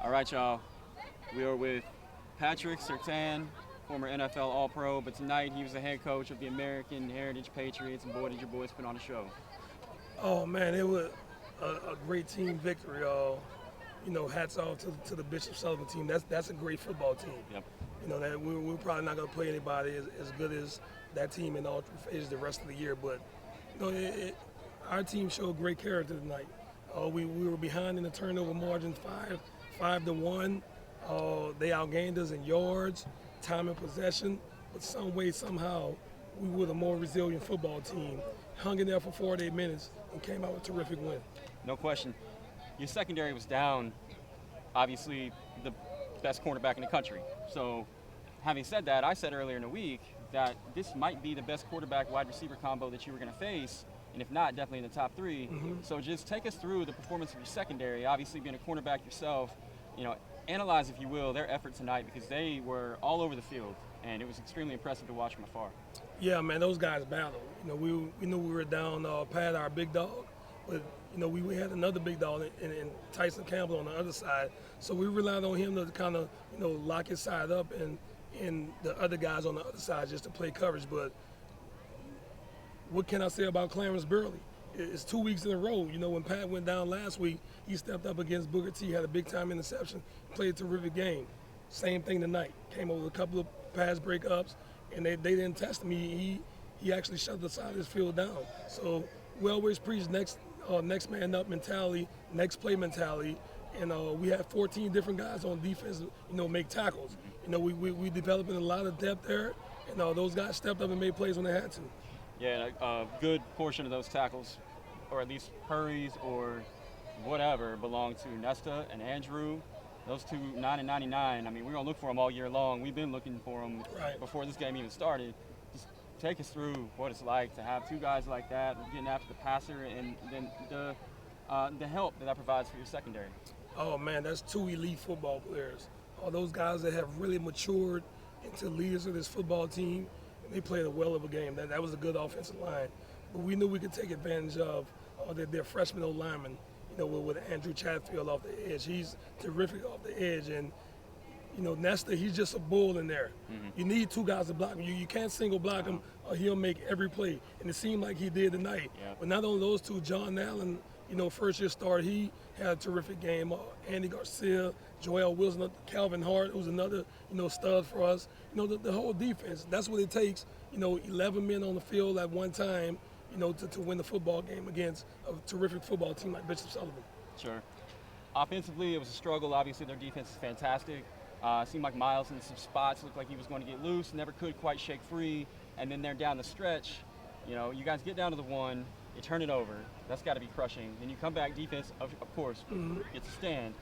All right, y'all. We are with Patrick Surtain, former NFL All-Pro, but tonight he was the head coach of the American Heritage Patriots, and boy, did your boys put on a show. Oh man, it was a great team victory. Hats off to the Bishop Sullivan team. That's a great football team. Yep. That we're probably not going to play anybody as good as that team in all three phases the rest of the year. But our team showed great character tonight. We were behind in the turnover margin, 5-1. They outgained us in yards, time and possession. But some way, somehow, we were the more resilient football team. Hung in there for 48 minutes and came out with a terrific win. No question. Your secondary was down, obviously the best cornerback in the country. So having said that, I said earlier in the week that this might be the best quarterback wide receiver combo that you were going to face, and if not, definitely in the top three. Mm-hmm. So just take us through the performance of your secondary. Obviously being a cornerback yourself, analyze, if you will, their effort tonight, because they were all over the field, and it was extremely impressive to watch from afar. Yeah, man, those guys battled. We knew we were down Pat, our big dog, but we had another big dog in Tyson Campbell on the other side, so we relied on him to kind of lock his side up and the other guys on the other side just to play coverage. But what can I say about Clarence Burley? It's 2 weeks in a row. When Pat went down last week, he stepped up against Booker T, had a big-time interception, played a terrific game. Same thing tonight. Came over a couple of pass breakups, and they didn't test him. He actually shut the side of his field down. So we always preach next man up mentality, next play mentality, and we had 14 different guys on defense, make tackles. We developing a lot of depth there, and those guys stepped up and made plays when they had to. Yeah, a good portion of those tackles, or at least hurries or whatever, belong to Nesta and Andrew. Those two, 9 and 99, I mean, we're going to look for them all year long. We've been looking for them before this game even started. Just take us through what it's like to have two guys like that, getting after the passer, and then the help that provides for your secondary. Oh, man, that's two elite football players. All those guys that have really matured into leaders of this football team, and they played a well of a game. That was a good offensive line. But we knew we could take advantage of their freshman O-lineman, with Andrew Chatfield off the edge. He's terrific off the edge. And, Nesta, he's just a bull in there. Mm-hmm. You need two guys to block him. You can't single block him or he'll make every play. And it seemed like he did tonight. Yeah. But not only those two, John Allen, first year start, he had a terrific game. Andy Garcia, Joel Wilson, Calvin Hart, who's another, stud for us. The whole defense, that's what it takes, 11 men on the field at one time, to win the football game against a terrific football team like Bishop Sullivan. Sure. Offensively, it was a struggle. Obviously, their defense is fantastic. It seemed like Miles in some spots looked like he was going to get loose, never could quite shake free. And then they're down the stretch. You guys get down to the one, you turn it over. That's got to be crushing. Then you come back, defense, of course, gets a stand.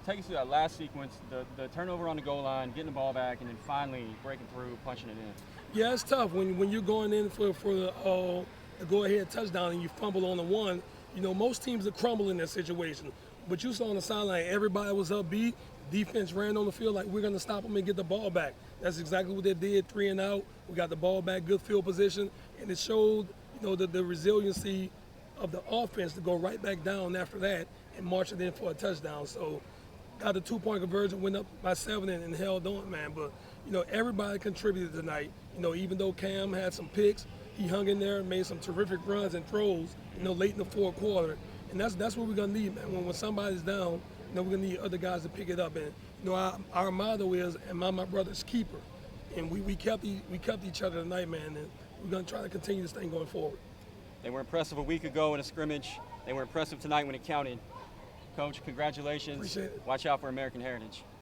Take us through that last sequence, the turnover on the goal line, getting the ball back, and then finally breaking through, punching it in. Yeah, it's tough when you're going in for the go-ahead touchdown and you fumble on the one. Most teams will crumble in that situation. But you saw on the sideline, everybody was upbeat. Defense ran on the field like we're going to stop them and get the ball back. That's exactly what they did, 3 and out. We got the ball back, good field position, and it showed, the resiliency of the offense to go right back down after that and march it in for a touchdown. So got the 2-point conversion, went up by 7 and held on, man. But, everybody contributed tonight. Even though Cam had some picks, he hung in there and made some terrific runs and throws, late in the fourth quarter. And that's what we're going to need, man. When somebody's down, we're going to need other guys to pick it up. And, our motto is, am I my brother's keeper? And we kept each other tonight, man. And we're going to try to continue this thing going forward. They were impressive a week ago in a scrimmage. They were impressive tonight when it counted. Coach, congratulations. Appreciate it. Watch out for American Heritage.